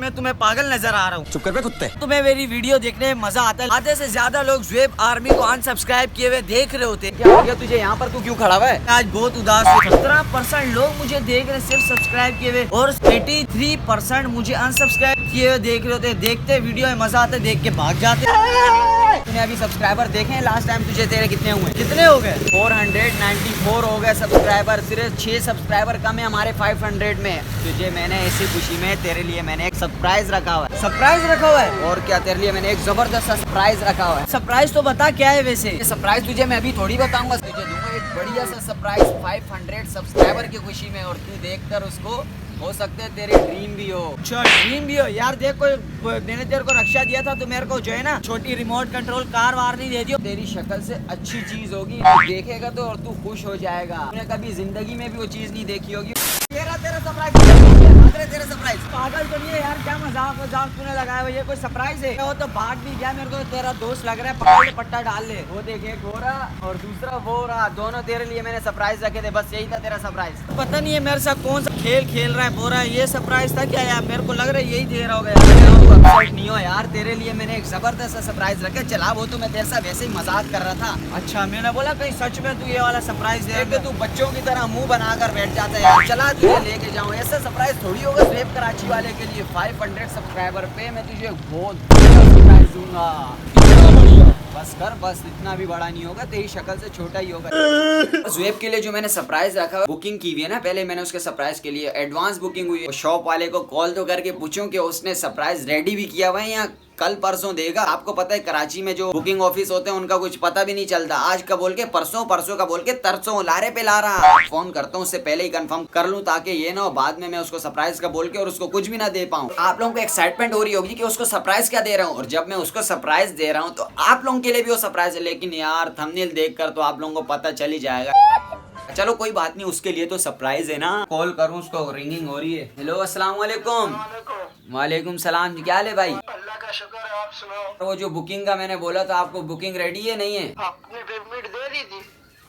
मैं तुम्हें पागल नजर आ रहा हूँ? चुप कर बे कुत्ते। तुम्हें मेरी वीडियो देखने में मजा आता है। आधे से ज्यादा लोग ज़ुएब आर्मी को अनसब्सक्राइब किए हुए देख रहे होते। क्या हो गया तुझे? यहाँ पर तू क्यों खड़ा हुआ है? आज बहुत उदास हूँ। 17% लोग मुझे देख रहे सिर्फ सब्सक्राइब किए हुए और 83% मुझे अनसब्सक्राइब किए हुए देख रहे होते। देखते वीडियो में मजा आता है, देख के भाग जाते। तूने अभी सब्सक्राइबर देखे हैं? लास्ट टाइम तुझे तेरे कितने हुए? कितने हो गए? 494 हो गए सब्सक्राइबर। सिर्फ 6 सब्सक्राइबर कम है हमारे 500 में। तुझे मैंने ऐसी खुशी में तेरे लिए मैंने एक सरप्राइज रखा हुआ है। सरप्राइज रखा हुआ है? और क्या, तेरे लिए मैंने एक जबरदस्त सरप्राइज रखा हुआ है। सरप्राइज तो बता क्या है वैसे? ये सरप्राइज तुझे मैं अभी थोड़ी बताऊंगा, तुझे दूंगा एक बढ़िया सा सरप्राइज 500 सब्सक्राइबर की खुशी में। और तू देखकर उसको हो सकते है तेरे ड्रीम भी हो। अच्छा ड्रीम भी हो यार। देख कोई मैंने तेरे को रक्षा दिया था तो मेरे को जो है ना छोटी रिमोट कंट्रोल कार वार नहीं दे दियो। तेरी शक्ल से अच्छी चीज होगी, तू देखेगा तो और तू खुश हो जाएगा। तूने कभी जिंदगी में भी वो चीज नहीं देखी होगी। तेरा सरप्राइज पागल तो नहीं है यार, क्या मजाक तूने लगाया हुआ? ये कोई सरप्राइज है? वो तो भाग भी गया, मेरे को तेरा दोस्त लग रहा है। पकड़ ले, पट्टा डाल ले। वो देख, एक वो रहा और दूसरा वो रहा, दोनों तेरे लिए मैंने सरप्राइज रखे थे। बस यही था तेरा सरप्राइज। पता नहीं है मेरे साथ कौन सा खेल खेल रहा है बोरा। ये सरप्राइज था क्या यार? मेरे को लग रहा है यही दे रहा होगा। नहीं हो यार, तेरे लिए मैंने एक जबरदस्त सरप्राइज रखे। चला वो तो मैं तेरे साथ वैसे ही मजाक कर रहा था। अच्छा मैंने बोला कहीं सच में तू ये वाला सरप्राइज दे। तू बच्चों की तरह मुंह बनाकर बैठ जाता है यार। चला तुझे लेके जाऊँ। ऐसा सरप्राइज थोड़ी होगा ज़ुएब कराची वाले के लिए। 500 सब्सक्राइबर पे मैं तुझे बहुत बड़ा सरप्राइज दूंगा। बस कर, बस इतना भी बड़ा नहीं होगा, तेरी शक्ल से छोटा ही होगा। ज़ुएब के लिए जो मैंने सरप्राइज रखा, बुकिंग की हुई है ना पहले मैंने उसके सरप्राइज के लिए। एडवांस बुकिंग हुई है। शॉप वाले को कॉल तो करके पूछूं कि उसने सरप्राइज रेडी भी किया हुआ है या कल परसों देगा। आपको पता है कराची में जो बुकिंग ऑफिस होते हैं उनका कुछ पता भी नहीं चलता। आज का बोल के परसों, परसों का बोल के तरसों, लारे पे ला रहा। फोन करता हूँ उससे पहले ही कंफर्म कर लूँ ताकि ये ना हो बाद में मैं उसको सरप्राइज का बोल के और उसको कुछ भी ना दे पाऊँ। आप लोगों को एक्साइटमेंट हो रही होगी कि उसको सरप्राइज क्या दे रहा हूँ, और जब मैं उसको सरप्राइज दे रहा हूँ तो आप लोगों के लिए भी वो सरप्राइज है। लेकिन यार थंबनेल देखकर तो आप लोगों को पता चल ही जाएगा। चलो कोई बात नहीं, उसके लिए तो सरप्राइज है ना। कॉल करूँ उसको, रिंगिंग हो रही है। हेलो, अस्सलाम वालेकुम। वालेकुम सलाम जी, क्या हाल है भाई? अल्लाह का शुक्र है, आप सुनाओ। वो जो बुकिंग का मैंने बोला था आपको, बुकिंग रेडी है नहीं है? आपने पेमेंट दे दी थी?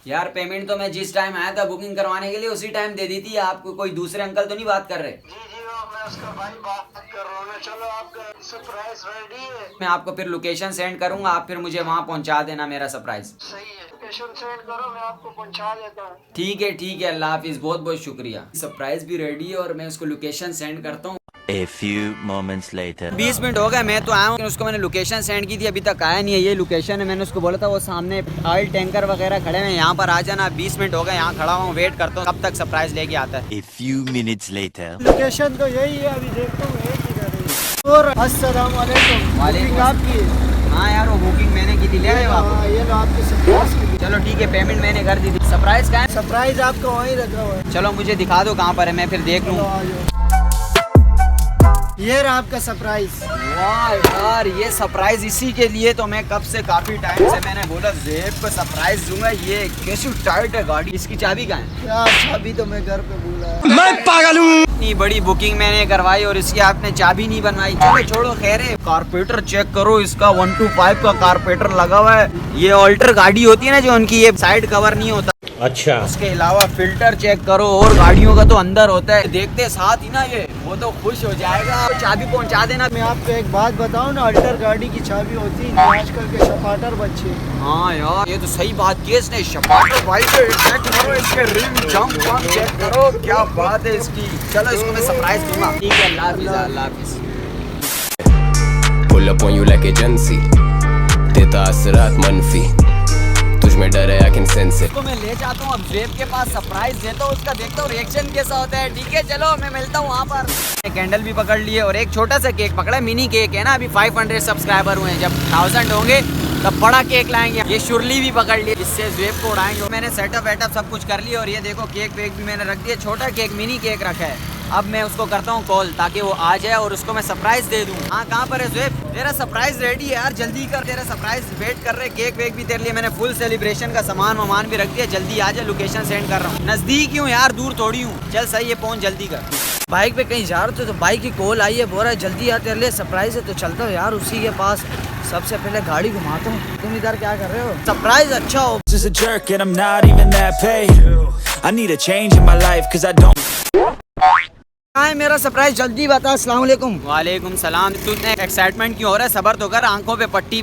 यार पेमेंट तो मैं जिस टाइम आया था बुकिंग करवाने के लिए उसी टाइम दे दी थी। आपको कोई दूसरे अंकल तो नहीं बात कर रहे? जी वो मैं उसका भाई बात कर रहा हूँ। चलो आपका सरप्राइज रेडी है। मैं आपको फिर लोकेशन सेंड करूंगा, आप फिर मुझे वहाँ पहुँचा देना मेरा सरप्राइज। सही है, लोकेशन सेंड करो, मैं आपको पहुँचा देता हूँ। ठीक है, अल्लाह हाफिज, बहुत बहुत शुक्रिया। सरप्राइज भी रेडी है और मैं उसको लोकेशन सेंड करता हूँ। A few moments later. 20 minute हो गए, मैं तो आया हूँ। उसको मैंने लोकेशन सेंड की थी, अभी तक आया नहीं है। ये लोकेशन है, मैंने उसको बोला था वो सामने ऑयल टैंकर वगैरह खड़े हैं, यहाँ पर आ जाना। 20 मिनट हो गए, यहाँ खड़ा हूँ, वेट करता हूँ कब तक सरप्राइज लेके आता है। A few minutes later. Location तो यही है, अभी देखता हूँ एक ही कर। और अस्सलाम वालेकुम। वालेकुम। आपकी? हाँ यार वो बुकिंग मैंने की थी, ले आए आप? ये लो आपकी सरप्राइज की। चलो ठीक है, पेमेंट मैंने कर दी थी। सरप्राइज का है? सरप्राइज आपका वहीं रखा हुआ है। चलो मुझे दिखा दो कहाँ पर है, मैं फिर देख लूँ। ये रहा आपका सरप्राइज। वाह यार, ये सरप्राइज इसी के लिए तो मैं कब से काफी टाइम से मैंने बोला ज़ुएब को सरप्राइज दूंगा। ये कैसी टाइट है गाड़ी। इसकी चाबी कहाँ है? यार चाबी तो मैं घर पे भूला। मैं पागल हूँ। इतनी बड़ी बुकिंग मैंने करवाई और इसकी आपने चाबी नहीं बनवाई। चलो छोड़ो, खैर है। कारपेटर चेक करो इसका, 125 का कारपेटर लगा हुआ है। ये ऑल्टर गाड़ी होती है ना जो उनकी, ये साइड कवर नहीं होता। अच्छा। उसके अलावा फिल्टर चेक करो, और गाड़ियों का तो अंदर होता है। देखते साथ ही ना ये वो तो खुश हो जाएगा। चाबी पहुंचा देना। मैं आपको एक बात बताऊं ना, अल्टर गाड़ी की चाबी होती है आजकल के शपाटर बच्चे। हाँ यार ये तो सही बात की इसने। शपाटर भाई से चेक करो, इसके रिम जंप चेक करो, क्या बात है इसकी। चलो इसको मैं सरप्राइज दूंगा। ठीक है, अल्लाह हाफिज़, अल्लाह हाफिज़। Pull up on you like agency, देता असरात मनफी, तुझ में डर है I can sense it। इसको मैं ले जाता हूँ अब ज़ुएब के पास, सरप्राइज देता हूँ उसका, देखता हूँ रिएक्शन कैसा होता है। ठीक है चलो मैं मिलता हूँ वहाँ पर। कैंडल भी पकड़ लिए और एक छोटा सा केक पकड़ा, मिनी केक है ना। अभी 500 सब्सक्राइबर हुए हैं, जब 1000 होंगे तब बड़ा केक लाएंगे। ये शुरली भी पकड़ लिए, इससे ज़ुएब को उड़ाएंगे। मैंने सेटअप वेटअप सब कुछ कर लिया और ये देखो केक वेक भी मैंने रख दिया। छोटा केक, मिनी केक रखा है। अब मैं उसको करता हूँ कॉल ताकि वो आ जाए और उसको मैं सरप्राइज दे दूँ। हाँ कहाँ पर है ज़ुएब? तेरा सरप्राइज रेडी है यार, जल्दी कर, तेरा सरप्राइज वेट कर रहे। केक वेक भी तेरे लिए मैंने फुल सेलिब्रेशन का सामान वामान भी रख दिया। जल्दी आ जा, लोकेशन सेंड कर रहा हूँ। नजदीक ही हूँ यार, दूर थोड़ी हूँ। चल सही है, पहुँच जल्दी कर। बाइक पे कहीं जा रहे थे तो बाइक की कॉल आई है, बोल रहा है जल्दी आ, तेरे लिए सरप्राइज है। तो चलता हूँ यार उसी के पास, सबसे पहले गाड़ी घुमाता हूँ। तुम इधर क्या कर रहे हो? सरप्राइज अच्छा हो। Just a jerk and I'm not even that paid. I need a change in my life cause I don't. कहाँ है मेरा सरप्राइज जल्दी बता। अस्सलाम वालेकुम। वालेकुम सलाम। तू इतने एक्साइटमेंट क्यों हो रहा है? सबर तो कर। आंखों पे पट्टी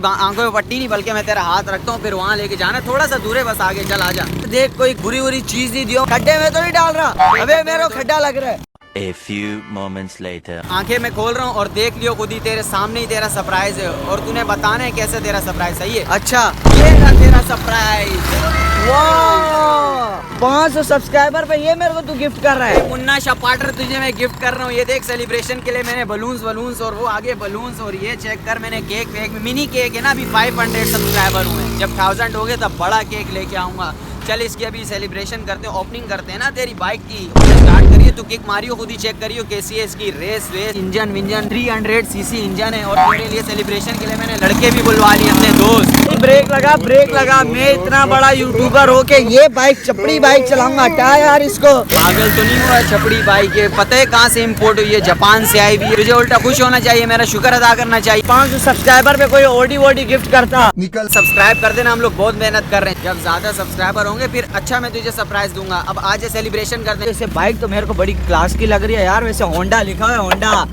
नहीं बल्कि मैं तेरा हाथ रखता हूँ, फिर वहाँ लेके जाना है। थोड़ा सा दूर है, बस आगे चल, आजा। देख कोई बुरी चीज नहीं दियो, खड्डे में तो नहीं डाल रहा। अबे मेरे को खड्डा लग रहा है। A few moments later. आंखें मैं खोल रहा हूँ और देख लियो खुद ही, तेरे सामने ही तेरा सरप्राइज है और तूने बताना है कैसे तेरा सरप्राइज सही है। अच्छा ये रहा तेरा सरप्राइज। वाह, 500 सब्सक्राइबर पे ये मेरे को तू गिफ्ट कर रहा है। मुन्ना शपाटर तुझे मैं गिफ्ट कर रहा हूँ। ये देख, सेलिब्रेशन के लिए मैंने बलून्स और वो आगे बलून्स, और ये चेक कर मैंने केक मिनी केक है ना, अभी 500 सब्सक्राइबर हुए। जब 1000 हो गए तब बड़ा केक लेके आऊंगा। चल इसकी अभी सेलिब्रेशन करते हैं, ओपनिंग करते हैं ना तेरी बाइक की। स्टार्ट करिए, तू किक मारियो, खुद ही चेक करियो कैसी है इसकी रेस वेस, इंजन 300 सीसी इंजन है। और मेरे लिए सेलिब्रेशन के लिए मैंने लड़के भी बुलवा लिए अपने दोस्त। ब्रेक लगा। मैं इतना बड़ा यूट्यूबर हो के ये बाइक चपड़ी बाइक चलाऊंगा क्या यार? इसको पागल तो नहीं हुआ? छपड़ी बाइक है, पता है कहाँ से इम्पोर्ट हुई है? जापान से आई हुई है। तुझे उल्टा खुश होना चाहिए, मेरा शुक्र अदा करना चाहिए। 500 सब्सक्राइबर पे कोई ओडी गिफ्ट करता। निकल, सब्सक्राइब कर देना, हम लोग बहुत मेहनत कर रहे हैं। जब ज्यादा सब्सक्राइबर होंगे फिर अच्छा मैं तुझे सरप्राइज दूंगा। अब आज सेलिब्रेशन करते हैं। वैसे बाइक तो मेरे को बड़ी क्लास की लग रही है यार। वैसे होंडा लिखा है, होंडा।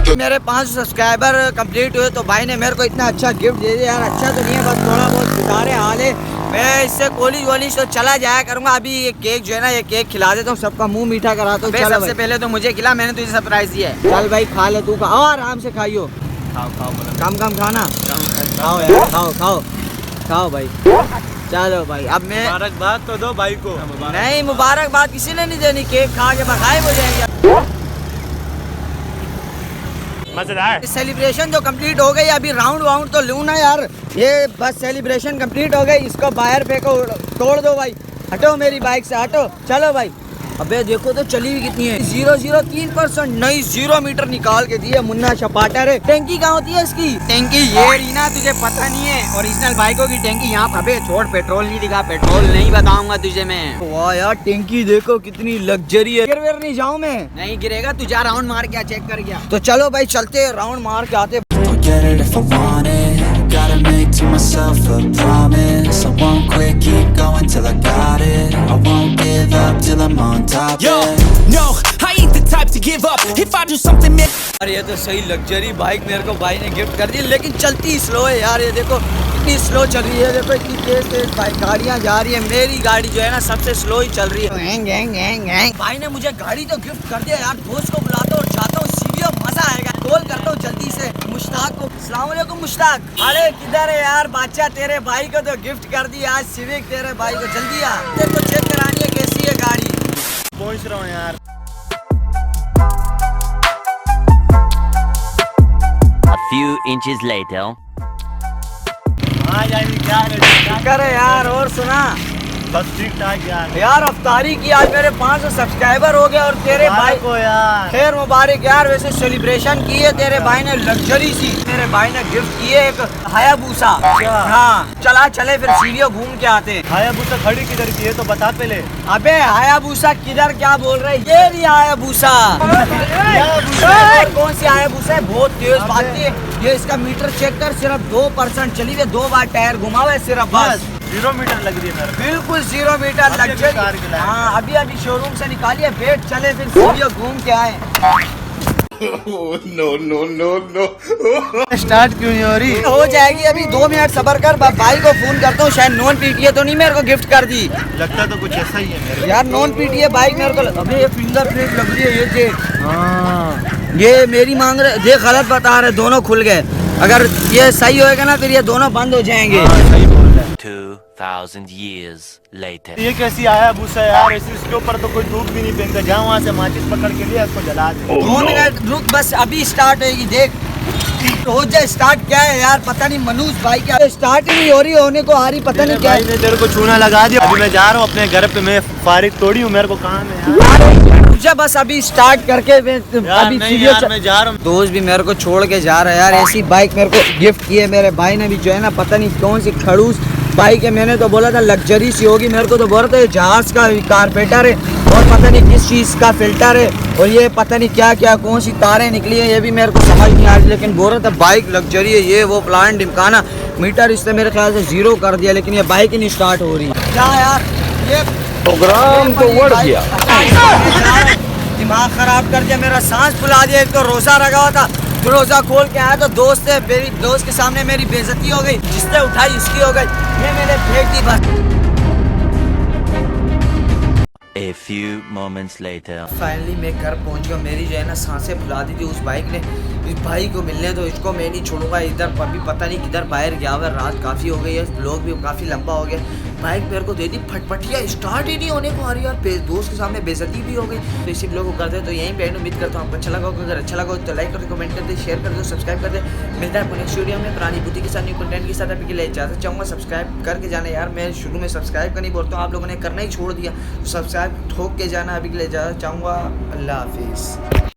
मेरे 500 सब्सक्राइबर कंप्लीट हुए तो भाई ने मेरे को इतना अच्छा गिफ्ट दे दिया यार। अच्छा तो नहीं है, बस थोड़ा बहुत गुजारे हाल है। मैं इससे कॉलेज तो चला जाया करूंगा। अभी ये केक जो है ना, ये केक खिला देता हूँ, सबका मुंह मीठा कराता हूँ। सबसे पहले तो मुझे खिला, मैंने तुझे सरप्राइज दिया है। चल भाई खा ले, तू खा आराम से खाइयो। कम खाना, खाओ यार, खाओ भाई। चलो भाई, अब मैं मुबारकबाद तो दो भाई को। नहीं, मुबारकबाद किसी ने नहीं देनी। केक खा के बगायब हो जाएंगे। मजेदार सेलिब्रेशन जो कंप्लीट हो गई, अभी राउंड तो लूँ ना यार। ये बस सेलिब्रेशन कंप्लीट हो गई, इसको बाहर फेंको, तोड़ दो भाई। हटो मेरी बाइक से, हटो। चलो भाई। अबे देखो तो चली हुई कितनी है, 003% नई 0 मीटर निकाल के दी है मुन्ना शपाटर है। टैंकी कहाँ होती है इसकी? टैंकी ये रही ना, तुझे पता नहीं है? ओरिजिनल बाइकों की टैंकी यहाँ। अबे छोड़, पेट्रोल नहीं दिखा, पेट्रोल नहीं बताऊंगा तुझे मैं। वाह यार, टैंकी देखो कितनी लग्जरी है। गिर नहीं जाऊँ मैं? नहीं गिरेगा, तू जा राउंड मार के चेक कर गया। तो चलो भाई चलते, राउंड मार के आते। Gotta make to myself a promise. I won't quit, keep going till I got it. I won't give up till I'm on top. Yo, no, I ain't the type to give up. If I do something, यार ये तो सही luxury bike मेरे को भाई ने gift कर दी, लेकिन चलती स्लो है यार। ये देखो कितनी स्लो चल रही है। देखो इतनी तेज बाइक गाड़ियाँ जा रही है। मेरी गाड़ी जो है ना सबसे स्लो ही चल रही है। भाई ने मुझे गाड़ी तो गिफ्ट कर दिया यार। दोस्त को बुलाता हूँ और जाता हूँ, सीवीओ मजा आएगा। कॉल करता हूँ जल्दी से मुश्ताक को। अस्सलाम वालेकुम मुश्ताक। अरे किधर है यार बादशाह? तेरे भाई को तो गिफ्ट कर दी आज सिविक। तेरे भाई को जल्दी आ, तेरे को चेक करानी है कैसी है गाड़ी। पहुंच रहा हूँ यार। A few inches later. हाँ यार, क्या करे यार? और सुना, बस ठीक ठाक यार अफ्तारी की आज मेरे 500 सब्सक्राइबर हो गए और तेरे भाई को यार खैर मुबारक यार। वैसे सेलिब्रेशन की है तेरे भाई ने लग्जरी सी। तेरे भाई ने गिफ्ट की है एक हायाबुसा। हाँ चला, चले फिर सीरियो घूम के आते हैं। हायाबुसा खड़ी किधर की है तो बता पहले। अबे हायाबुसा किधर, क्या बोल रहे? ये नहीं हायाबुसा। कौन सी हायाबुसा है? बहुत तेज भागती है ये। इसका मीटर चेक कर, सिर्फ 2% चली हुई, 2 बार टायर घुमावा है सिर्फ, बस 0 मीटर लग रही है मेरे। बिल्कुल 0 मीटर लग्जरी। हाँ अभी शोरूम से निकालिए, वेट चले फिर सीरियो घूम के आए। नो स्टार्ट क्यों नहीं हो रही? हो जाएगी, अभी 2 मिनट सबर कर। भाई को फोन करता हूँ, शायद नॉन पीटीए तो नहीं मेरे को गिफ्ट कर दी। लगता तो कुछ ऐसा ही है मेरे यार नॉन पीटीए बाइक मेरे को। अबे ये फिंगरप्रिंट लग रही है, ये देख। हाँ ये मेरी मांग रहे, देख गलत बता रहे, दोनों खुल गए। अगर ये सही होएगा ना फिर ये दोनों बंद हो जाएंगे। सही बोल रहा है। 2000 years later. ये कैसी आया भूसा यार? इसके ऊपर तो कोई धूप भी नहीं फेंकता। जहाँ वहाँ से माचिस पकड़ के लिया, इसको जला दे। 2 मिनट रुक, बस अभी स्टार्ट होगी, देख हो जाए स्टार्ट। क्या है यार पता नहीं, मनोज भाई क्या स्टार्ट ही नहीं हो रही, होने को आ रही, पता नहीं क्या है। तेरे को चूना लगा दिया। अभी मैं जा रहा हूँ अपने घर पे, मैं फारिग तोड़ी हूँ, मेरे को काम है यार। मुझे बस अभी स्टार्ट करके अभी मैं जा रहा हूँ। दोस्त भी मेरे को छोड़ के जा रहा है यार। ऐसी बाइक मेरे को गिफ्ट की है मेरे भाई ने भी, जो है ना पता नहीं कौन सी खड़ूस बाइक है, मैंने तो बोला था लग्जरी सी होगी, मेरे को तो बोल रहा था जहाज का कारपेटर है और पता नहीं किस चीज़ का फिल्टर है और ये पता नहीं क्या क्या कौन सी तारें निकली है, ये भी मेरे को समझ नहीं आ रही। लेकिन बोल रहा था बाइक लग्जरी है, ये वो प्लान ढिमकाना, मीटर इससे मेरे ख्याल से 0 कर दिया, लेकिन ये बाइक ही नहीं स्टार्ट हो रही। क्या यार ये प्रोग्राम तो बढ़ गया, दिमाग खराब कर दिया, मेरा सांस फुला दिया। एक तो रोज़ा रखा हुआ था, रोज़ा खोल के आया तो दोस्त है, मेरी दोस्त के सामने मेरी बेइज्जती हो गई, जिसने उठाई इसकी हो गई, ये मैंने फेंक दी बस। A few moments later. Finally मैं घर पहुंच गया, मेरी जो है ना सांसें फुला दी थी उस बाइक ने। इस भाई को मिलने तो इसको मैं नहीं छोड़ूंगा, इधर अभी पता नहीं किधर बाहर गया हुआ, रात काफ़ी हो गई है, लोग भी काफ़ी लंबा हो गया। बाइक मेरे को दे दी फटफटिया, स्टार्ट ही नहीं होने को आ रही यार, दोस्त के सामने बेइज्जती भी हो गई। तो इसी लोगों को करते हैं तो यहीं पे उम्मीद करता हूँ आपको अच्छा लगा होगा। अगर अच्छा लगा हो तो लाइक कर दो, कमेंट कर दे, शेयर कर दो, सब्सक्राइब कर दे। मिलता है आपको नेक्स्ट वीडियो में पुरानी बुद्धि के साथ, न्यू कंटेंट के साथ। अभी के लिए इजाजत चाहूँगा, सब्सक्राइब करके जाना यार, मैं शुरू में सब्सक्राइब करनी बोलता हूँ, आप लोगों ने करना ही छोड़ दिया, तो सब्सक्राइब ठोक के जाना। अभी के लिए इजाजत चाहूँगा, अल्लाह हाफिज़।